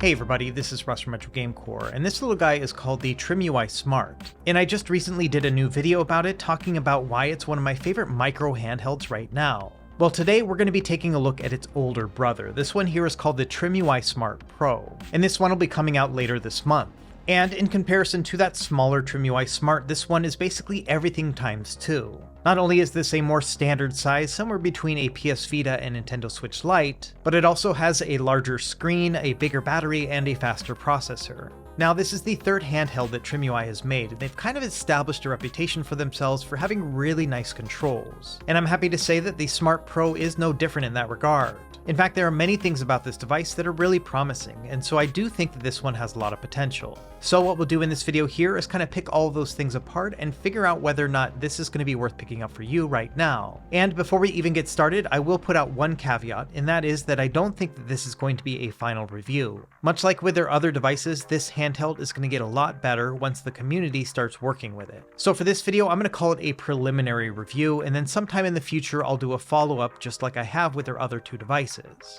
Hey everybody, this is Russ from Retro Game Core, and this little guy is called the TrimUI Smart. And I just recently did a new video about it talking about why it's one of my favorite micro handhelds right now. Well, today we're going to be taking a look at its older brother. This one here is called the TrimUI Smart Pro, and this one will be coming out later this month. And in comparison to that smaller TrimUI Smart, this one is basically everything times 2. Not only is this a more standard size, somewhere between a PS Vita and Nintendo Switch Lite, but it also has a larger screen, a bigger battery, and a faster processor. Now, this is the third handheld that TrimUI has made, and they've kind of established a reputation for themselves for having really nice controls. And I'm happy to say that the Smart Pro is no different in that regard. In fact, there are many things about this device that are really promising, and so I do think that this one has a lot of potential. So what we'll do in this video here is kind of pick all of those things apart and figure out whether or not this is going to be worth picking up for you right now. And before we even get started, I will put out one caveat, and that is that I don't think that this is going to be a final review. Much like with their other devices, this handheld is going to get a lot better once the community starts working with it. So for this video, I'm going to call it a preliminary review, and then sometime in the future I'll do a follow-up just like I have with their other two devices.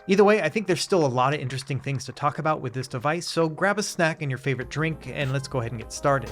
Either way, I think there's still a lot of interesting things to talk about with this device, so grab a snack and your favorite drink, and let's go ahead and get started.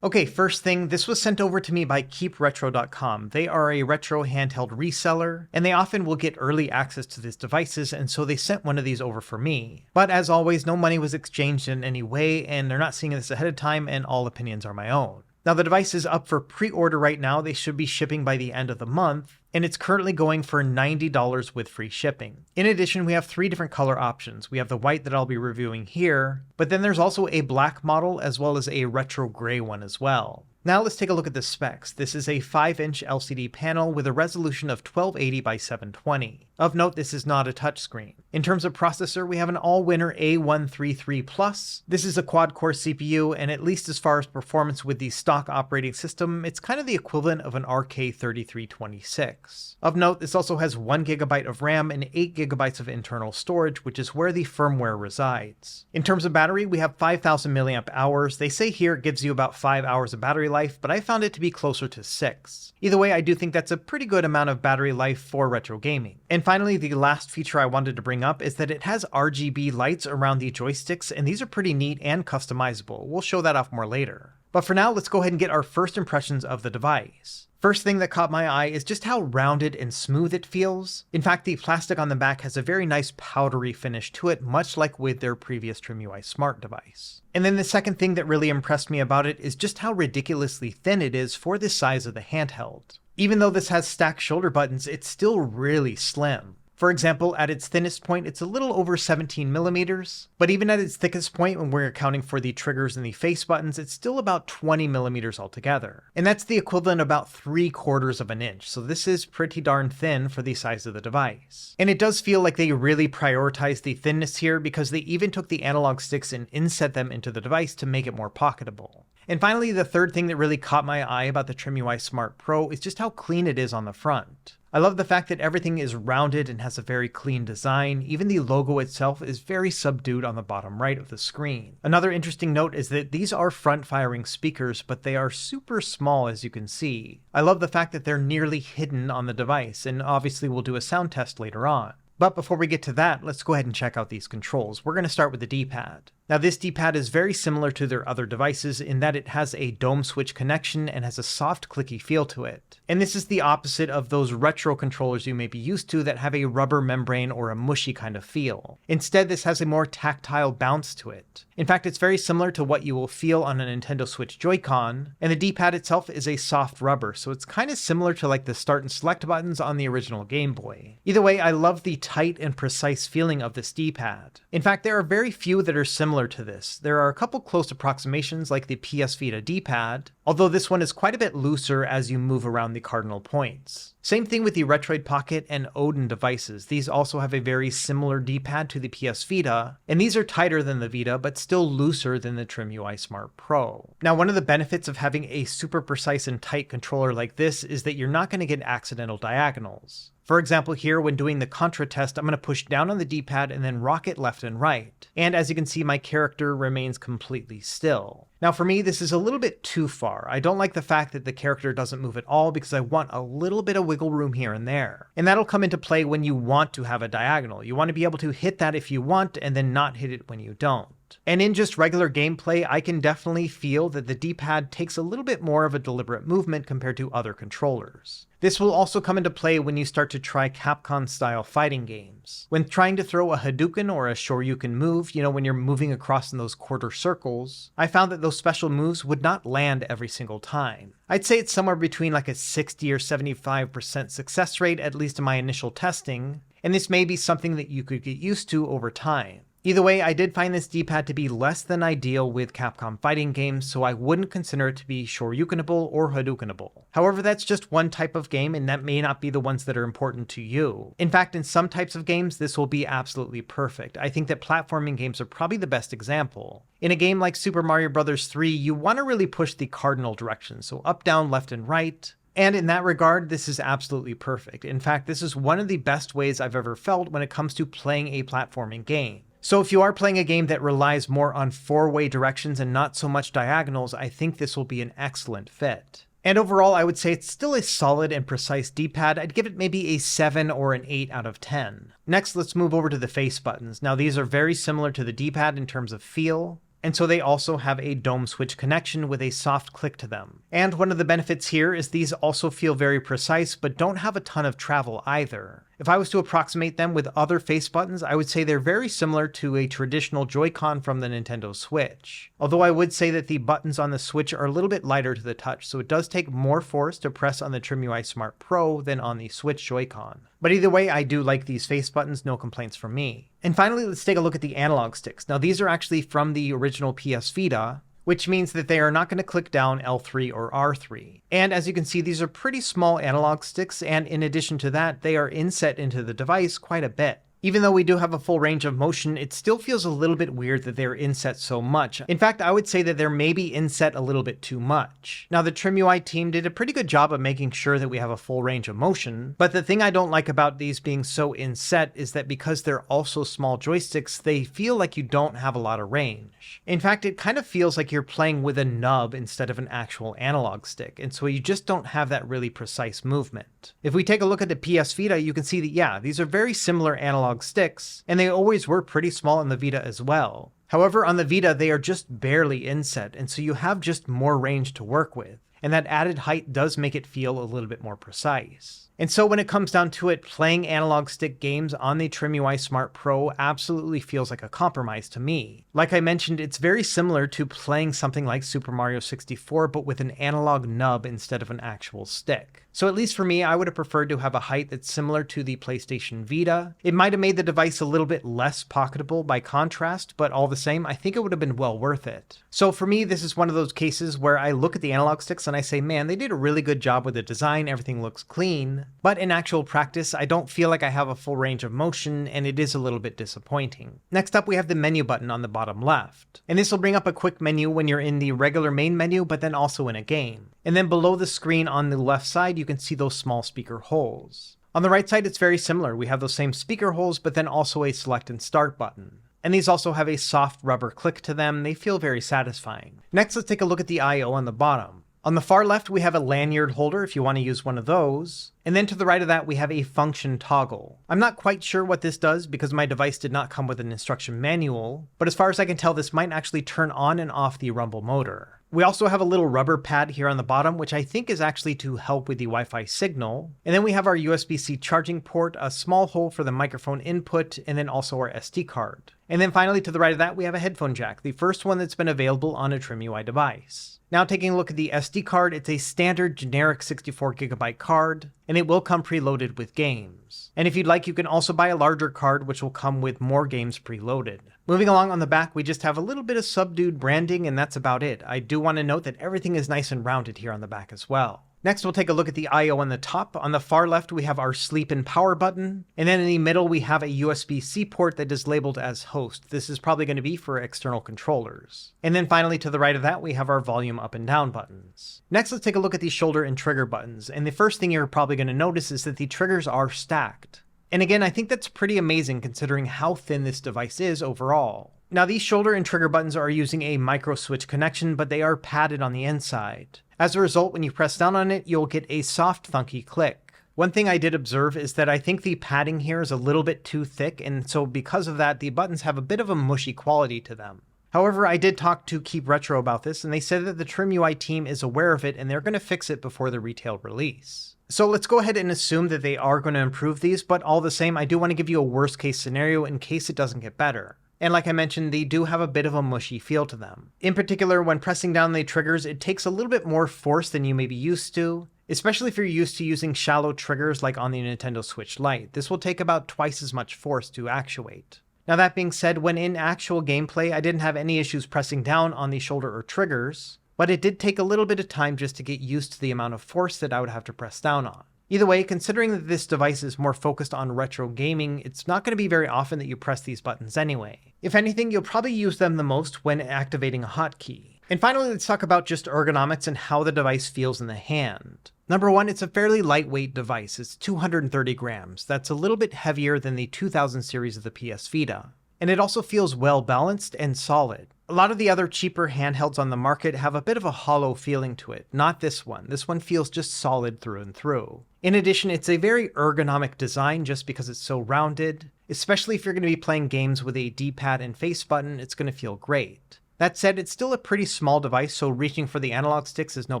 Okay, first thing, this was sent over to me by keepretro.com. They are a retro handheld reseller, and they often will get early access to these devices, and so they sent one of these over for me. But as always, no money was exchanged in any way, and they're not seeing this ahead of time, and all opinions are my own. Now, the device is up for pre-order right now. They should be shipping by the end of the month, and it's currently going for $90 with free shipping. In addition, we have 3 different color options. We have the white that I'll be reviewing here, but then there's also a black model as well as a retro gray one as well. Now let's take a look at the specs. This is a 5-inch LCD panel with a resolution of 1280 by 720. Of note, this is not a touchscreen. In terms of processor, we have an all-winner A133 Plus. This is a quad-core CPU, and at least as far as performance with the stock operating system, it's kind of the equivalent of an RK3326. Of note, this also has 1 GB of RAM and 8 GB of internal storage, which is where the firmware resides. In terms of battery, we have 5,000 mAh. They say here it gives you about 5 hours of battery life, but I found it to be closer to 6. Either way, I do think that's a pretty good amount of battery life for retro gaming. And finally, the last feature I wanted to bring up is that it has RGB lights around the joysticks, and these are pretty neat and customizable. We'll show that off more later. But for now, let's go ahead and get our first impressions of the device. First thing that caught my eye is just how rounded and smooth it feels. In fact, the plastic on the back has a very nice powdery finish to it, much like with their previous TrimUI Smart device. And then the second thing that really impressed me about it is just how ridiculously thin it is for the size of the handheld. Even though this has stacked shoulder buttons, it's still really slim. For example, at its thinnest point, it's a little over 17 millimeters, but even at its thickest point, when we're accounting for the triggers and the face buttons, it's still about 20 millimeters altogether. And that's the equivalent of about 3/4 of an inch, so this is pretty darn thin for the size of the device. And it does feel like they really prioritized the thinness here, because they even took the analog sticks and inset them into the device to make it more pocketable. And finally, the third thing that really caught my eye about the TrimUI Smart Pro is just how clean it is on the front. I love the fact that everything is rounded and has a very clean design. Even the logo itself is very subdued on the bottom right of the screen. Another interesting note is that these are front-firing speakers, but they are super small, as you can see. I love the fact that they're nearly hidden on the device, and obviously we'll do a sound test later on. But before we get to that, let's go ahead and check out these controls. We're going to start with the D-pad. Now, this D-pad is very similar to their other devices in that it has a dome switch connection and has a soft, clicky feel to it. And this is the opposite of those retro controllers you may be used to that have a rubber membrane or a mushy kind of feel. Instead, this has a more tactile bounce to it. In fact, it's very similar to what you will feel on a Nintendo Switch Joy-Con, and the D-pad itself is a soft rubber, so it's kind of similar to like the start and select buttons on the original Game Boy. Either way, I love the tight and precise feeling of this D-pad. In fact, there are very few that are similar to this. There are a couple close approximations like the PS Vita D-pad, although this one is quite a bit looser as you move around the cardinal points. Same thing with the Retroid Pocket and Odin devices. These also have a very similar D-pad to the PS Vita, and these are tighter than the Vita, but still looser than the TrimUI Smart Pro. Now, one of the benefits of having a super precise and tight controller like this is that you're not going to get accidental diagonals. For example, here when doing the contra test, I'm going to push down on the D-pad and then rock it left and right. And as you can see, my character remains completely still. Now for me, this is a little bit too far. I don't like the fact that the character doesn't move at all because I want a little bit of wiggle room here and there. And that'll come into play when you want to have a diagonal. You want to be able to hit that if you want and then not hit it when you don't. And in just regular gameplay, I can definitely feel that the D-pad takes a little bit more of a deliberate movement compared to other controllers. This will also come into play when you start to try Capcom-style fighting games. When trying to throw a Hadouken or a Shoryuken move, when you're moving across in those quarter circles, I found that those special moves would not land every single time. I'd say it's somewhere between like a 60 or 75% success rate, at least in my initial testing, and this may be something that you could get used to over time. Either way, I did find this D-pad to be less than ideal with Capcom fighting games, so I wouldn't consider it to be Shoryukenable or Hadoukenable. However, that's just one type of game, and that may not be the ones that are important to you. In fact, in some types of games, this will be absolutely perfect. I think that platforming games are probably the best example. In a game like Super Mario Bros. 3, you want to really push the cardinal directions, so up, down, left, and right. And in that regard, this is absolutely perfect. In fact, this is one of the best ways I've ever felt when it comes to playing a platforming game. So if you are playing a game that relies more on four-way directions and not so much diagonals, I think this will be an excellent fit. And overall, I would say it's still a solid and precise D-pad. I'd give it maybe a 7 or an 8 out of 10. Next, let's move over to the face buttons. Now these are very similar to the D-pad in terms of feel, and so they also have a dome switch connection with a soft click to them. And one of the benefits here is these also feel very precise, but don't have a ton of travel either. If I was to approximate them with other face buttons, I would say they're very similar to a traditional Joy-Con from the Nintendo Switch. Although I would say that the buttons on the Switch are a little bit lighter to the touch, so it does take more force to press on the TrimUI Smart Pro than on the Switch Joy-Con. But either way, I do like these face buttons, no complaints from me. And finally, let's take a look at the analog sticks. Now these are actually from the original PS Vita, which means that they are not going to click down L3 or R3. And as you can see, these are pretty small analog sticks, and in addition to that, they are inset into the device quite a bit. Even though we do have a full range of motion, it still feels a little bit weird that they're inset so much. In fact, I would say that they're maybe inset a little bit too much. Now, the TrimUI team did a pretty good job of making sure that we have a full range of motion, but the thing I don't like about these being so inset is that because they're also small joysticks, they feel like you don't have a lot of range. In fact, it kind of feels like you're playing with a nub instead of an actual analog stick, and so you just don't have that really precise movement. If we take a look at the PS Vita, you can see that, yeah, these are very similar analog sticks, and they always were pretty small in the Vita as well. However, on the Vita, they are just barely inset, and so you have just more range to work with, and that added height does make it feel a little bit more precise. And so when it comes down to it, playing analog stick games on the TrimUI Smart Pro absolutely feels like a compromise to me. Like I mentioned, it's very similar to playing something like Super Mario 64, but with an analog nub instead of an actual stick. So at least for me, I would have preferred to have a height that's similar to the PlayStation Vita. It might have made the device a little bit less pocketable by contrast, but all the same, I think it would have been well worth it. So for me, this is one of those cases where I look at the analog sticks and I say, man, they did a really good job with the design, everything looks clean. But in actual practice, I don't feel like I have a full range of motion, and it is a little bit disappointing. Next up, we have the menu button on the bottom left. And this will bring up a quick menu when you're in the regular main menu, but then also in a game. And then below the screen on the left side, you can see those small speaker holes. On the right side, it's very similar. We have those same speaker holes, but then also a select and start button. And these also have a soft rubber click to them. They feel very satisfying. Next, let's take a look at the I/O on the bottom. On the far left, we have a lanyard holder if you want to use one of those. And then to the right of that, we have a function toggle. I'm not quite sure what this does because my device did not come with an instruction manual, but as far as I can tell, this might actually turn on and off the rumble motor. We also have a little rubber pad here on the bottom, which I think is actually to help with the Wi-Fi signal. And then we have our USB-C charging port, a small hole for the microphone input, and then also our SD card. And then finally, to the right of that, we have a headphone jack, the first one that's been available on a TrimUI device. Now taking a look at the SD card, it's a standard generic 64GB card, and it will come preloaded with games. And if you'd like, you can also buy a larger card, which will come with more games preloaded. Moving along on the back, we just have a little bit of subdued branding, and that's about it. I do want to note that everything is nice and rounded here on the back as well. Next, we'll take a look at the I/O on the top. On the far left, we have our sleep and power button. And then in the middle, we have a USB-C port that is labeled as host. This is probably going to be for external controllers. And then finally, to the right of that, we have our volume up and down buttons. Next, let's take a look at the shoulder and trigger buttons. And the first thing you're probably going to notice is that the triggers are stacked. And again, I think that's pretty amazing considering how thin this device is overall. Now, these shoulder and trigger buttons are using a micro switch connection, but they are padded on the inside. As a result, when you press down on it, you'll get a soft, thunky click. One thing I did observe is that I think the padding here is a little bit too thick, and so because of that, the buttons have a bit of a mushy quality to them. However, I did talk to Keep Retro about this, and they said that the TrimUI team is aware of it and they're going to fix it before the retail release. So let's go ahead and assume that they are going to improve these, but all the same, I do want to give you a worst case scenario in case it doesn't get better. And like I mentioned, they do have a bit of a mushy feel to them. In particular, when pressing down the triggers, it takes a little bit more force than you may be used to, especially if you're used to using shallow triggers like on the Nintendo Switch Lite. This will take about twice as much force to actuate. Now that being said, when in actual gameplay, I didn't have any issues pressing down on the shoulder or triggers, but it did take a little bit of time just to get used to the amount of force that I would have to press down on. Either way, considering that this device is more focused on retro gaming, it's not going to be very often that you press these buttons anyway. If anything, you'll probably use them the most when activating a hotkey. And finally, let's talk about just ergonomics and how the device feels in the hand. Number one, it's a fairly lightweight device. It's 230 grams. That's a little bit heavier than the 2000 series of the PS Vita. And it also feels well balanced and solid. A lot of the other cheaper handhelds on the market have a bit of a hollow feeling to it. Not this one. This one feels just solid through and through. In addition, it's a very ergonomic design just because it's so rounded. Especially if you're going to be playing games with a D-pad and face button, it's going to feel great. That said, it's still a pretty small device, so reaching for the analog sticks is no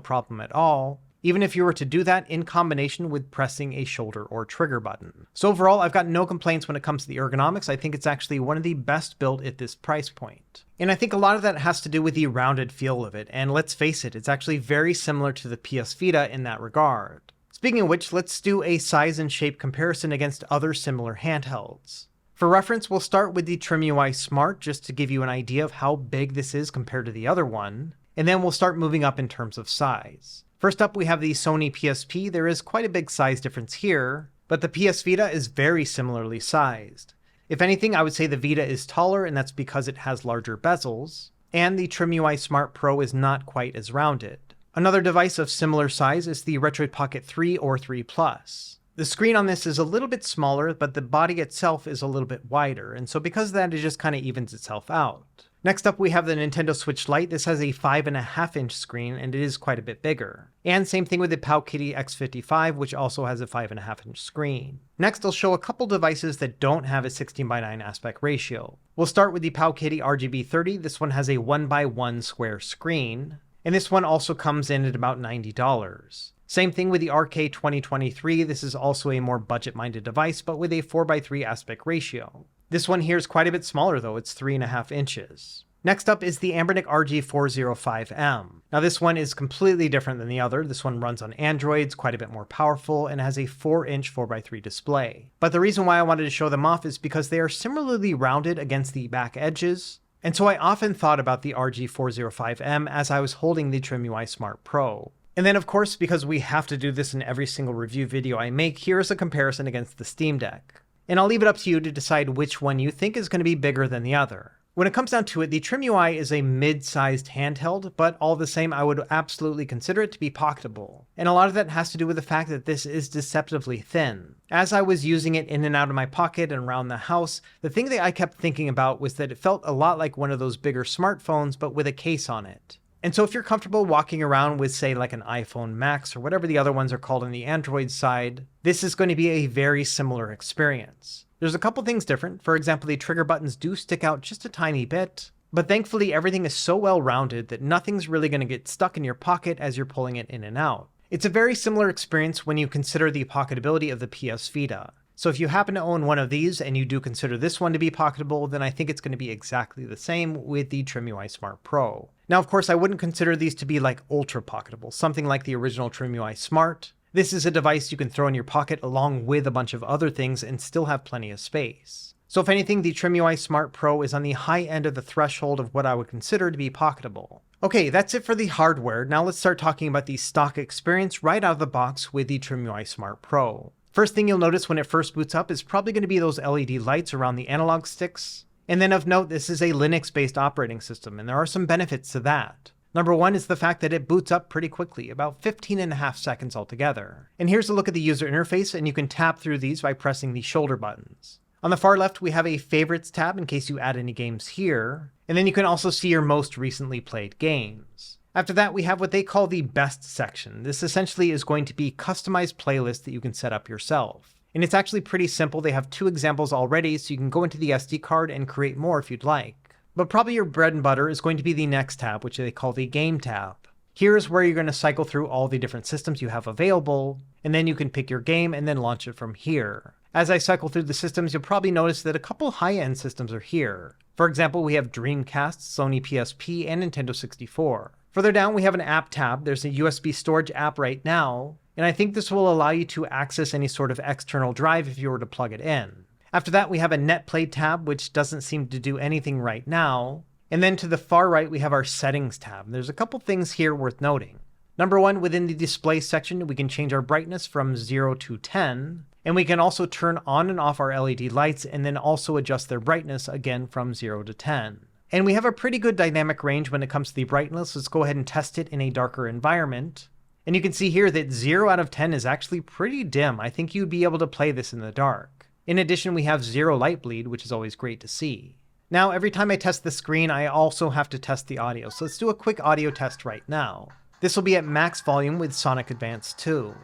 problem at all, even if you were to do that in combination with pressing a shoulder or trigger button. So overall, I've got no complaints when it comes to the ergonomics. I think it's actually one of the best built at this price point. And I think a lot of that has to do with the rounded feel of it, and let's face it, it's actually very similar to the PS Vita in that regard. Speaking of which, let's do a size and shape comparison against other similar handhelds. For reference, we'll start with the TrimUI Smart just to give you an idea of how big this is compared to the other one, and then we'll start moving up in terms of size. First up, we have the Sony PSP. There is quite a big size difference here, but the PS Vita is very similarly sized. If anything, I would say the Vita is taller, and that's because it has larger bezels, and the TrimUI Smart Pro is not quite as rounded. Another device of similar size is the Retroid Pocket 3 or 3 Plus. The screen on this is a little bit smaller, but the body itself is a little bit wider, and so because of that, it just kind of evens itself out. Next up, we have the Nintendo Switch Lite. This has a 5.5-inch screen, and it is quite a bit bigger. And same thing with the PowKiddy X55, which also has a 5.5-inch screen. Next, I'll show a couple devices that don't have a 16:9 aspect ratio. We'll start with the PowKiddy RGB30. This one has a 1x1 square screen, and this one also comes in at about $90. Same thing with the RK2023. This is also a more budget-minded device, but with a 4x3 aspect ratio. This one here is quite a bit smaller though, it's 3.5 inches. Next up is the Anbernic RG351. Now this one is completely different than the other. This one runs on Androids, quite a bit more powerful, and has a 4-inch 4x3 display. But the reason why I wanted to show them off is because they are similarly rounded against the back edges, and so I often thought about the RG351 as I was holding the TrimUI Smart Pro. And then of course, because we have to do this in every single review video I make, here's a comparison against the Steam Deck. And I'll leave it up to you to decide which one you think is going to be bigger than the other. When it comes down to it, the TrimUI is a mid-sized handheld, but all the same, I would absolutely consider it to be pocketable. And a lot of that has to do with the fact that this is deceptively thin. As I was using it in and out of my pocket and around the house, the thing that I kept thinking about was that it felt a lot like one of those bigger smartphones, but with a case on it. And so if you're comfortable walking around with, say, like an iPhone Max or whatever the other ones are called on the Android side, this is going to be a very similar experience. There's a couple things different. For example, the trigger buttons do stick out just a tiny bit, but thankfully everything is so well rounded that nothing's really going to get stuck in your pocket as you're pulling it in and out. It's a very similar experience when you consider the pocketability of the PS Vita. So if you happen to own one of these and you do consider this one to be pocketable, then I think it's going to be exactly the same with the TrimUI Smart Pro. Now, of course, I wouldn't consider these to be like ultra pocketable, something like the original TrimUI Smart. This is a device you can throw in your pocket along with a bunch of other things and still have plenty of space. So if anything, the TrimUI Smart Pro is on the high end of the threshold of what I would consider to be pocketable. Okay, that's it for the hardware. Now let's start talking about the stock experience right out of the box with the TrimUI Smart Pro. First thing you'll notice when it first boots up is probably going to be those LED lights around the analog sticks. And then of note, this is a Linux-based operating system, and there are some benefits to that. Number one is the fact that it boots up pretty quickly, about 15.5 seconds altogether. And here's a look at the user interface, and you can tap through these by pressing the shoulder buttons. On the far left, we have a favorites tab in case you add any games here, and then you can also see your most recently played games. After that, we have what they call the best section. This essentially is going to be customized playlists that you can set up yourself. And it's actually pretty simple. They have 2 examples already, so you can go into the SD card and create more if you'd like. But probably your bread and butter is going to be the next tab, which they call the game tab. Here's where you're going to cycle through all the different systems you have available, and then you can pick your game and then launch it from here. As I cycle through the systems, you'll probably notice that a couple high-end systems are here. For example, we have Dreamcast, Sony PSP, and Nintendo 64. Further down, we have an app tab. There's a USB storage app right now, and I think this will allow you to access any sort of external drive if you were to plug it in. After that, we have a NetPlay tab, which doesn't seem to do anything right now. And then to the far right, we have our settings tab. There's a couple things here worth noting. Number one, within the display section, we can change our brightness from 0 to 10. And we can also turn on and off our LED lights and then also adjust their brightness again from 0 to 10. And we have a pretty good dynamic range when it comes to the brightness. Let's go ahead and test it in a darker environment. And you can see here that 0 out of 10 is actually pretty dim. I think you'd be able to play this in the dark. In addition, we have 0 light bleed, which is always great to see. Now, every time I test the screen, I also have to test the audio. So let's do a quick audio test right now. This will be at max volume with Sonic Advance 2.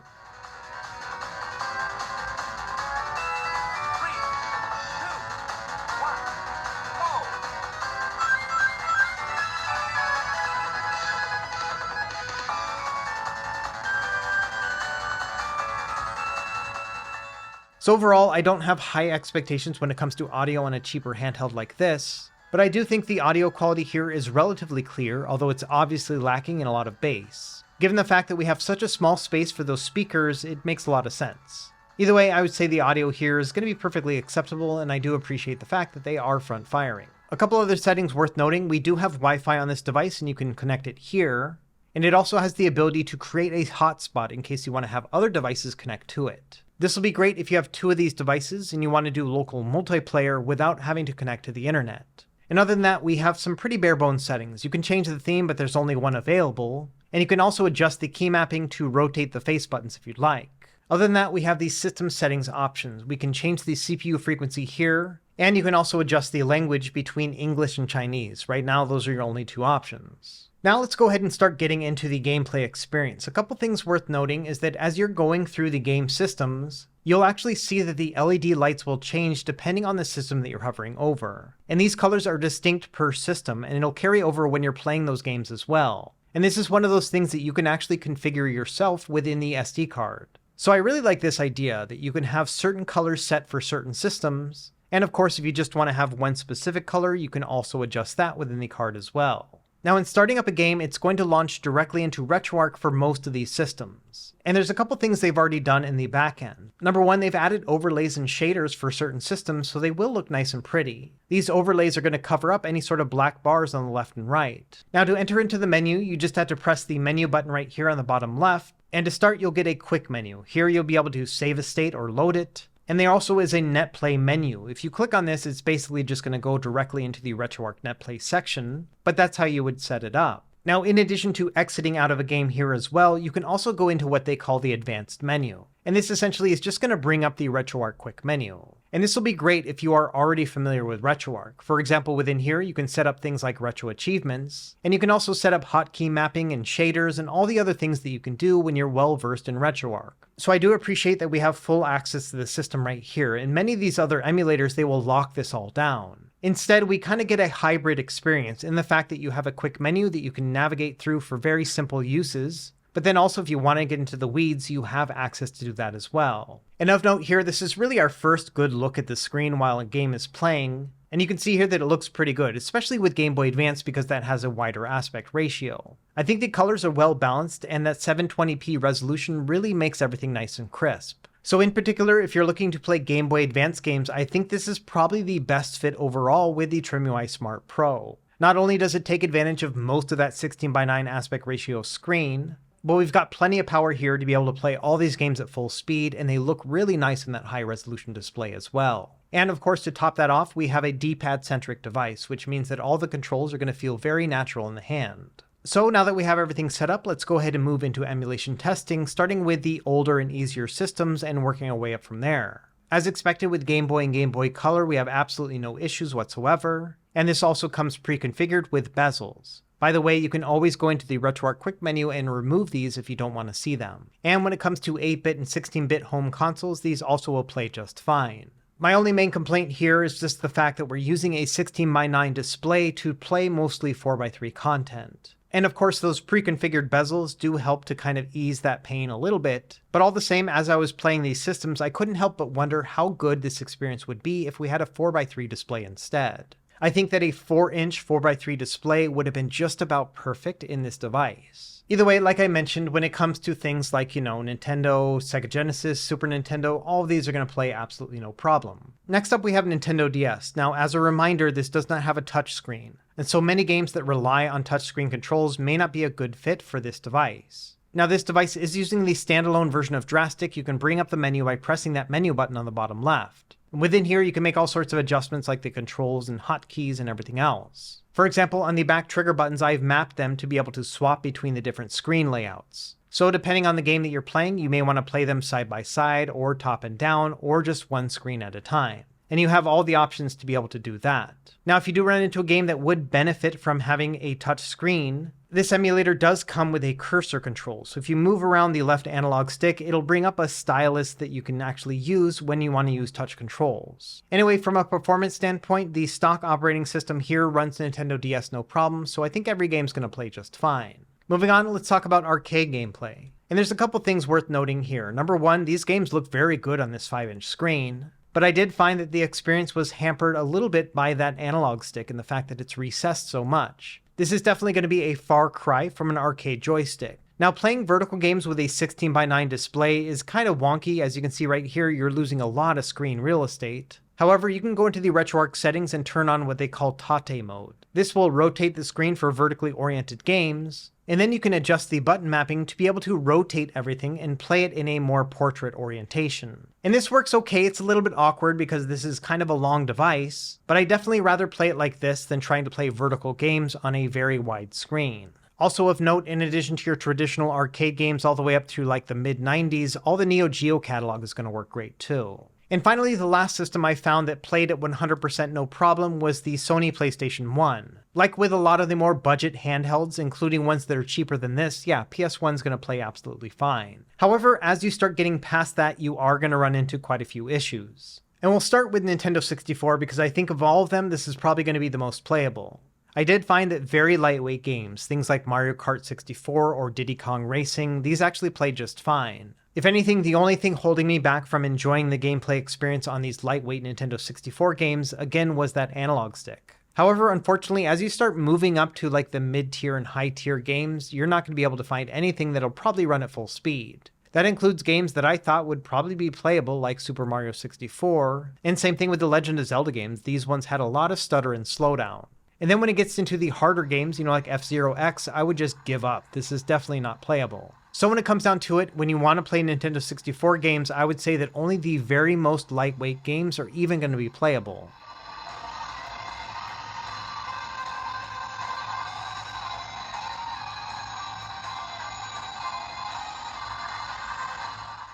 So overall, I don't have high expectations when it comes to audio on a cheaper handheld like this, but I do think the audio quality here is relatively clear, although it's obviously lacking in a lot of bass. Given the fact that we have such a small space for those speakers, it makes a lot of sense. Either way, I would say the audio here is going to be perfectly acceptable, and I do appreciate the fact that they are front firing. A couple other settings worth noting: we do have Wi-Fi on this device, and you can connect it here, and it also has the ability to create a hotspot in case you want to have other devices connect to it. This will be great if you have 2 of these devices and you want to do local multiplayer without having to connect to the internet. And other than that, we have some pretty bare bones settings. You can change the theme, but there's only one available. And you can also adjust the key mapping to rotate the face buttons if you'd like. Other than that, we have these system settings options. We can change the CPU frequency here, and you can also adjust the language between English and Chinese. Right now, those are your only 2 options. Now let's go ahead and start getting into the gameplay experience. A couple things worth noting is that as you're going through the game systems, you'll actually see that the LED lights will change depending on the system that you're hovering over. And these colors are distinct per system, and it'll carry over when you're playing those games as well. And this is one of those things that you can actually configure yourself within the SD card. So I really like this idea that you can have certain colors set for certain systems. And of course, if you just want to have one specific color, you can also adjust that within the card as well. Now, in starting up a game, it's going to launch directly into RetroArch for most of these systems. And there's a couple things they've already done in the backend. Number one, they've added overlays and shaders for certain systems, so they will look nice and pretty. These overlays are going to cover up any sort of black bars on the left and right. Now, to enter into the menu, you just have to press the menu button right here on the bottom left. And to start, you'll get a quick menu. Here, you'll be able to save a state or load it. And there also is a NetPlay menu. If you click on this, it's basically just going to go directly into the RetroArch NetPlay section, but that's how you would set it up. Now, in addition to exiting out of a game here as well, you can also go into what they call the advanced menu. And this essentially is just going to bring up the RetroArch quick menu. And this will be great if you are already familiar with RetroArch. For example, within here, you can set up things like retro achievements, and you can also set up hotkey mapping and shaders and all the other things that you can do when you're well versed in RetroArch. So I do appreciate that we have full access to the system right here. In many of these other emulators, they will lock this all down. Instead, we kind of get a hybrid experience in the fact that you have a quick menu that you can navigate through for very simple uses, but then also if you want to get into the weeds, you have access to do that as well. And of note here, this is really our first good look at the screen while a game is playing, and you can see here that it looks pretty good, especially with Game Boy Advance because that has a wider aspect ratio. I think the colors are well balanced, and that 720p resolution really makes everything nice and crisp. So in particular, if you're looking to play Game Boy Advance games, I think this is probably the best fit overall with the TrimUI Smart Pro. Not only does it take advantage of most of that 16:9 aspect ratio screen, but we've got plenty of power here to be able to play all these games at full speed, and they look really nice in that high resolution display as well. And of course, to top that off, we have a D-pad centric device, which means that all the controls are going to feel very natural in the hand. So now that we have everything set up, let's go ahead and move into emulation testing, starting with the older and easier systems and working our way up from there. As expected with Game Boy and Game Boy Color, we have absolutely no issues whatsoever, and this also comes pre-configured with bezels. By the way, you can always go into the RetroArch quick menu and remove these if you don't want to see them. And when it comes to 8-bit and 16-bit home consoles, these also will play just fine. My only main complaint here is just the fact that we're using a 16:9 display to play mostly 4:3 content. And of course, those pre-configured bezels do help to kind of ease that pain a little bit, but all the same, as I was playing these systems, I couldn't help but wonder how good this experience would be if we had a 4:3 display instead. I think that a 4-inch 4:3 display would have been just about perfect in this device. Either way, like I mentioned, when it comes to things like, Nintendo, Sega Genesis, Super Nintendo, all of these are going to play absolutely no problem. Next up, we have Nintendo DS. Now, as a reminder, this does not have a touchscreen, and so many games that rely on touchscreen controls may not be a good fit for this device. Now, this device is using the standalone version of Drastic. You can bring up the menu by pressing that menu button on the bottom left. Within here, you can make all sorts of adjustments like the controls and hotkeys and everything else. For example, on the back trigger buttons, I've mapped them to be able to swap between the different screen layouts. So depending on the game that you're playing, you may want to play them side by side, or top and down, or just one screen at a time. And you have all the options to be able to do that. Now, if you do run into a game that would benefit from having a touch screen, this emulator does come with a cursor control. So if you move around the left analog stick, it'll bring up a stylus that you can actually use when you want to use touch controls. Anyway, from a performance standpoint, the stock operating system here runs Nintendo DS no problem, so I think every game's going to play just fine. Moving on, let's talk about arcade gameplay. And there's a couple things worth noting here. Number one, these games look very good on this 5-inch screen. But I did find that the experience was hampered a little bit by that analog stick and the fact that it's recessed so much. This is definitely going to be a far cry from an arcade joystick. Now, playing vertical games with a 16:9 display is kind of wonky. As you can see right here, you're losing a lot of screen real estate. However, you can go into the RetroArch settings and turn on what they call Tate mode. This will rotate the screen for vertically oriented games, and then you can adjust the button mapping to be able to rotate everything and play it in a more portrait orientation. And this works okay. It's a little bit awkward because this is kind of a long device, but I definitely rather play it like this than trying to play vertical games on a very wide screen. Also of note, in addition to your traditional arcade games all the way up to like the mid-90s, all the Neo Geo catalog is going to work great too. And finally, the last system I found that played at 100% no problem was the Sony PlayStation 1. Like with a lot of the more budget handhelds, including ones that are cheaper than this, yeah, PS1's going to play absolutely fine. However, as you start getting past that, you are going to run into quite a few issues. And we'll start with Nintendo 64 because I think of all of them, this is probably going to be the most playable. I did find that very lightweight games, things like Mario Kart 64 or Diddy Kong Racing, these actually play just fine. If anything, the only thing holding me back from enjoying the gameplay experience on these lightweight Nintendo 64 games, again, was that analog stick. However, unfortunately, as you start moving up to like the mid-tier and high-tier games, you're not going to be able to find anything that'll probably run at full speed. That includes games that I thought would probably be playable like Super Mario 64, and same thing with the Legend of Zelda games. These ones had a lot of stutter and slowdown. And then when it gets into the harder games, like F-Zero X, I would just give up. This is definitely not playable. So when it comes down to it, when you want to play Nintendo 64 games, I would say that only the very most lightweight games are even going to be playable.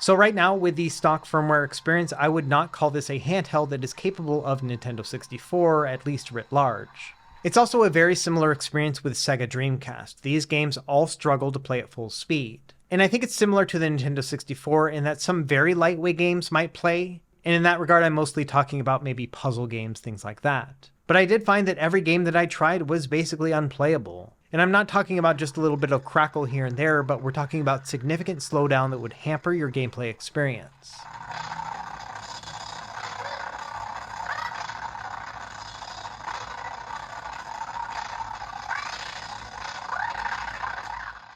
So right now, with the stock firmware experience, I would not call this a handheld that is capable of Nintendo 64, at least writ large. It's also a very similar experience with Sega Dreamcast. These games all struggle to play at full speed. And I think it's similar to the Nintendo 64 in that some very lightweight games might play, and in that regard I'm mostly talking about maybe puzzle games, things like that. But I did find that every game that I tried was basically unplayable. And I'm not talking about just a little bit of crackle here and there, but we're talking about significant slowdown that would hamper your gameplay experience.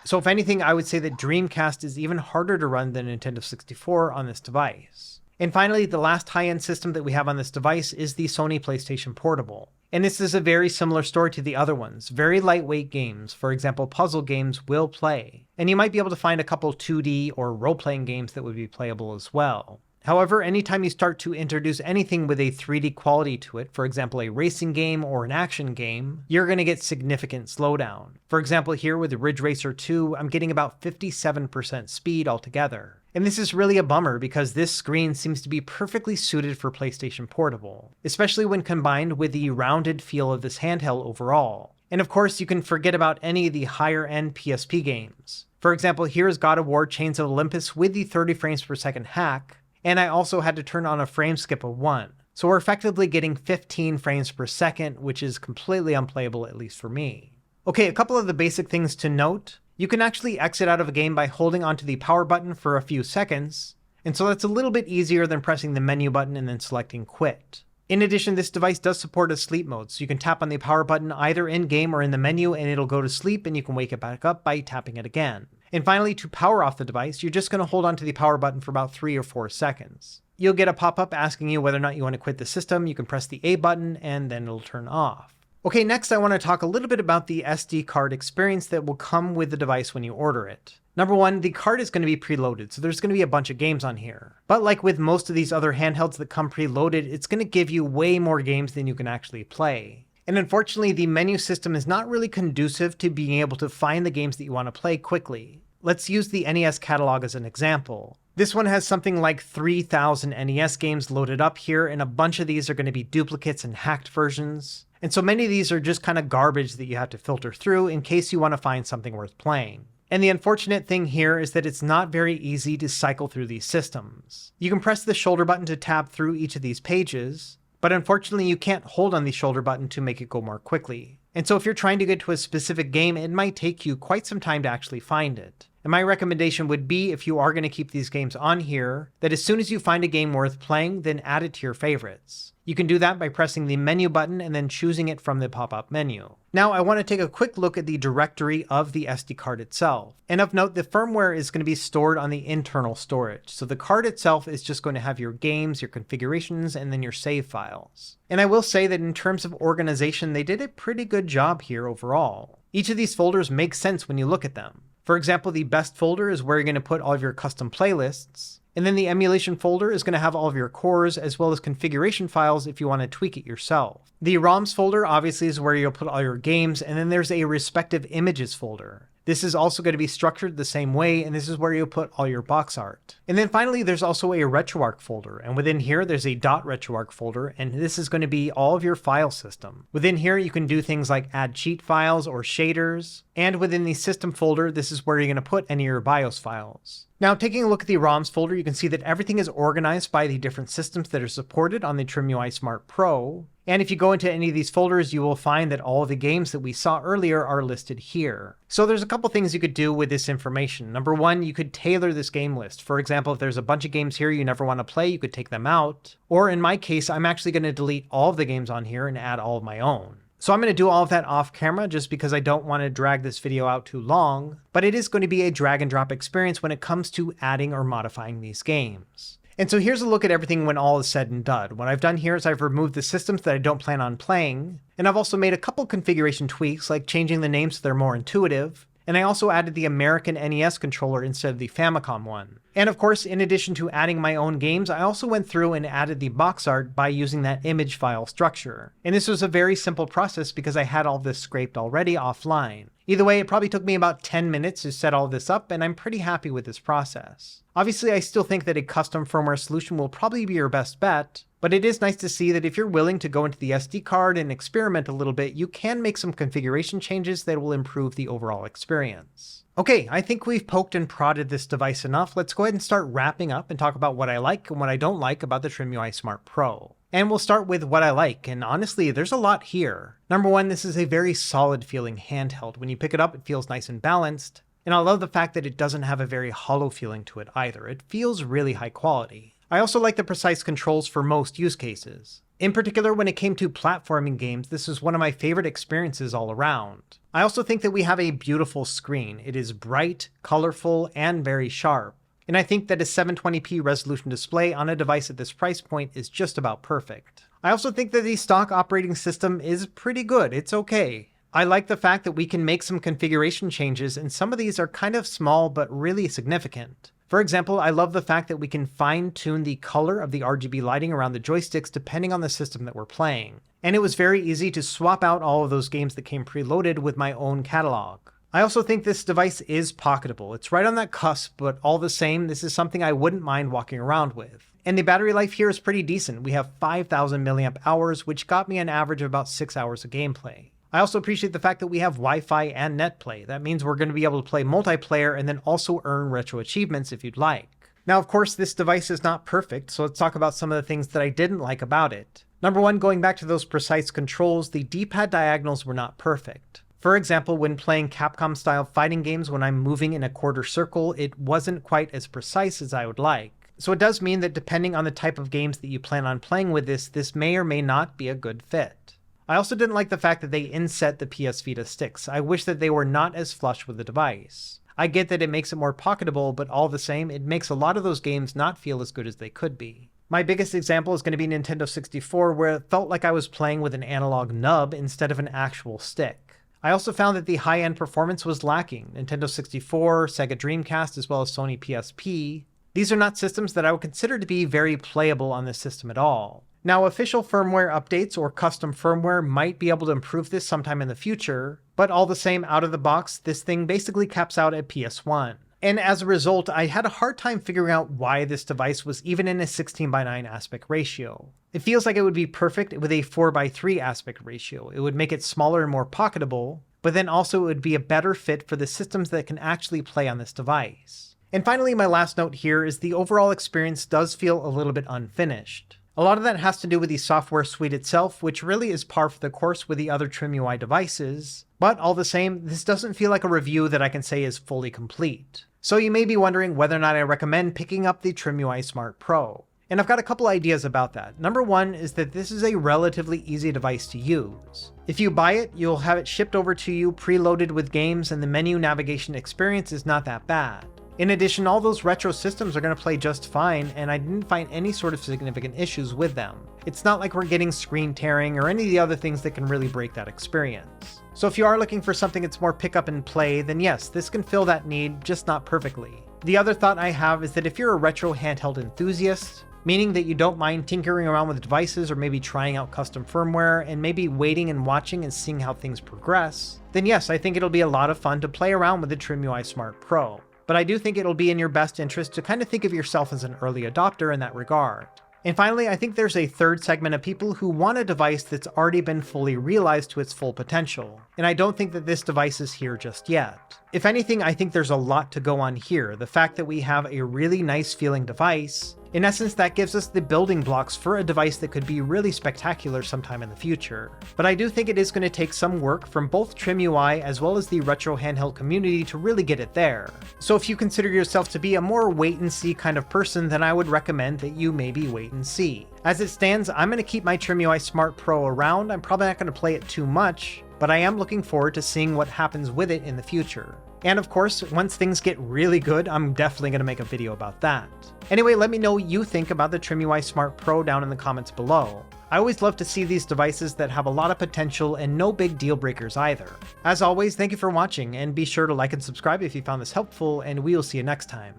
So if anything, I would say that Dreamcast is even harder to run than Nintendo 64 on this device. And finally, the last high-end system that we have on this device is the Sony PlayStation Portable. And this is a very similar story to the other ones. Very lightweight games, for example, puzzle games, will play. And you might be able to find a couple 2D or role-playing games that would be playable as well. However, anytime you start to introduce anything with a 3D quality to it, for example, a racing game or an action game, you're going to get significant slowdown. For example, here with Ridge Racer 2, I'm getting about 57% speed altogether. And this is really a bummer because this screen seems to be perfectly suited for PlayStation Portable, especially when combined with the rounded feel of this handheld overall. And of course, you can forget about any of the higher-end PSP games. For example, here is God of War Chains of Olympus with the 30 frames per second hack, and I also had to turn on a frame skip of 1. So we're effectively getting 15 frames per second, which is completely unplayable, at least for me. Okay, a couple of the basic things to note. You can actually exit out of a game by holding onto the power button for a few seconds, and so that's a little bit easier than pressing the menu button and then selecting quit. In addition, this device does support a sleep mode, so you can tap on the power button either in-game or in the menu and it'll go to sleep and you can wake it back up by tapping it again. And finally, to power off the device, you're just going to hold onto the power button for about 3 or 4 seconds. You'll get a pop-up asking you whether or not you want to quit the system. You can press the A button and then it'll turn off. Okay, next I want to talk a little bit about the SD card experience that will come with the device when you order it. Number one, the card is going to be preloaded, so there's going to be a bunch of games on here. But like with most of these other handhelds that come preloaded, it's going to give you way more games than you can actually play. And unfortunately, the menu system is not really conducive to being able to find the games that you want to play quickly. Let's use the NES catalog as an example. This one has something like 3,000 NES games loaded up here, and a bunch of these are going to be duplicates and hacked versions. And so many of these are just kind of garbage that you have to filter through in case you want to find something worth playing. And the unfortunate thing here is that it's not very easy to cycle through these systems. You can press the shoulder button to tab through each of these pages, but unfortunately you can't hold on the shoulder button to make it go more quickly. And so if you're trying to get to a specific game, it might take you quite some time to actually find it. And my recommendation would be, if you are going to keep these games on here, that as soon as you find a game worth playing, then add it to your favorites. You can do that by pressing the menu button and then choosing it from the pop-up menu. Now I want to take a quick look at the directory of the SD card itself. And of note, the firmware is going to be stored on the internal storage. So the card itself is just going to have your games, your configurations, and then your save files. And I will say that in terms of organization, they did a pretty good job here overall. Each of these folders makes sense when you look at them. For example, the best folder is where you're going to put all of your custom playlists. And then the emulation folder is going to have all of your cores as well as configuration files if you want to tweak it yourself. The ROMs folder obviously is where you'll put all your games, and then there's a respective images folder. This is also going to be structured the same way, and this is where you'll put all your box art. And then finally, there's also a RetroArch folder, and within here, there's a .RetroArch folder, and this is going to be all of your file system. Within here, you can do things like add cheat files or shaders, and within the system folder, this is where you're going to put any of your BIOS files. Now, taking a look at the ROMs folder, you can see that everything is organized by the different systems that are supported on the TrimUI Smart Pro. And if you go into any of these folders, you will find that all of the games that we saw earlier are listed here. So there's a couple things you could do with this information. Number one, you could tailor this game list. For example, if there's a bunch of games here you never want to play, you could take them out. Or in my case, I'm actually going to delete all of the games on here and add all of my own. So I'm going to do all of that off camera just because I don't want to drag this video out too long, but it is going to be a drag and drop experience when it comes to adding or modifying these games. And so here's a look at everything when all is said and done. What I've done here is I've removed the systems that I don't plan on playing, and I've also made a couple configuration tweaks like changing the names so they're more intuitive, and I also added the American NES controller instead of the Famicom one. And of course, in addition to adding my own games, I also went through and added the box art by using that image file structure. And this was a very simple process because I had all this scraped already offline. Either way, it probably took me about 10 minutes to set all this up, and I'm pretty happy with this process. Obviously, I still think that a custom firmware solution will probably be your best bet, but it is nice to see that if you're willing to go into the SD card and experiment a little bit, you can make some configuration changes that will improve the overall experience. Okay, I think we've poked and prodded this device enough. Let's go ahead and start wrapping up and talk about what I like and what I don't like about the TrimUI Smart Pro. And we'll start with what I like, and honestly, there's a lot here. Number one, this is a very solid feeling handheld. When you pick it up, it feels nice and balanced. And I love the fact that it doesn't have a very hollow feeling to it either. It feels really high quality. I also like the precise controls for most use cases. In particular, when it came to platforming games, this was one of my favorite experiences all around. I also think that we have a beautiful screen. It is bright, colorful, and very sharp. And I think that a 720p resolution display on a device at this price point is just about perfect. I also think that the stock operating system is pretty good. It's okay. I like the fact that we can make some configuration changes, and some of these are kind of small but really significant. For example, I love the fact that we can fine-tune the color of the RGB lighting around the joysticks depending on the system that we're playing. And it was very easy to swap out all of those games that came preloaded with my own catalog. I also think this device is pocketable. It's right on that cusp, but all the same, this is something I wouldn't mind walking around with. And the battery life here is pretty decent. We have 5,000 milliamp hours, which got me an average of about 6 hours of gameplay. I also appreciate the fact that we have Wi-Fi and NetPlay. That means we're going to be able to play multiplayer and then also earn retro achievements if you'd like. Now, of course, this device is not perfect, so let's talk about some of the things that I didn't like about it. Number one, going back to those precise controls, the D-pad diagonals were not perfect. For example, when playing Capcom-style fighting games, when I'm moving in a quarter circle, it wasn't quite as precise as I would like. So it does mean that depending on the type of games that you plan on playing with this may or may not be a good fit. I also didn't like the fact that they inset the PS Vita sticks. I wish that they were not as flush with the device. I get that it makes it more pocketable, but all the same, it makes a lot of those games not feel as good as they could be. My biggest example is going to be Nintendo 64, where it felt like I was playing with an analog nub instead of an actual stick. I also found that the high-end performance was lacking. Nintendo 64, Sega Dreamcast, as well as Sony PSP. These are not systems that I would consider to be very playable on this system at all. Now, official firmware updates or custom firmware might be able to improve this sometime in the future, but all the same, out of the box, this thing basically caps out at PS1. And as a result, I had a hard time figuring out why this device was even in a 16:9 aspect ratio. It feels like it would be perfect with a 4:3 aspect ratio. It would make it smaller and more pocketable, but then also it would be a better fit for the systems that can actually play on this device. And finally, my last note here is the overall experience does feel a little bit unfinished. A lot of that has to do with the software suite itself, which really is par for the course with the other TrimUI devices, but all the same, this doesn't feel like a review that I can say is fully complete. So you may be wondering whether or not I recommend picking up the TrimUI Smart Pro. And I've got a couple ideas about that. Number one is that this is a relatively easy device to use. If you buy it, you'll have it shipped over to you preloaded with games, and the menu navigation experience is not that bad. In addition, all those retro systems are going to play just fine, and I didn't find any sort of significant issues with them. It's not like we're getting screen tearing or any of the other things that can really break that experience. So if you are looking for something that's more pick up and play, then yes, this can fill that need, just not perfectly. The other thought I have is that if you're a retro handheld enthusiast, meaning that you don't mind tinkering around with devices or maybe trying out custom firmware and maybe waiting and watching and seeing how things progress, then yes, I think it'll be a lot of fun to play around with the TrimUI Smart Pro. But I do think it'll be in your best interest to kind of think of yourself as an early adopter in that regard. And finally, I think there's a third segment of people who want a device that's already been fully realized to its full potential. And I don't think that this device is here just yet. If anything, I think there's a lot to go on here. The fact that we have a really nice feeling device, in essence, that gives us the building blocks for a device that could be really spectacular sometime in the future. But I do think it is going to take some work from both TrimUI as well as the retro handheld community to really get it there. So if you consider yourself to be a more wait and see kind of person, then I would recommend that you maybe wait and see. As it stands, I'm going to keep my TrimUI Smart Pro around. I'm probably not going to play it too much, but I am looking forward to seeing what happens with it in the future. And of course, once things get really good, I'm definitely going to make a video about that. Anyway, let me know what you think about the TrimUI Smart Pro down in the comments below. I always love to see these devices that have a lot of potential and no big deal breakers either. As always, thank you for watching, and be sure to like and subscribe if you found this helpful, and we will see you next time.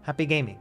Happy gaming.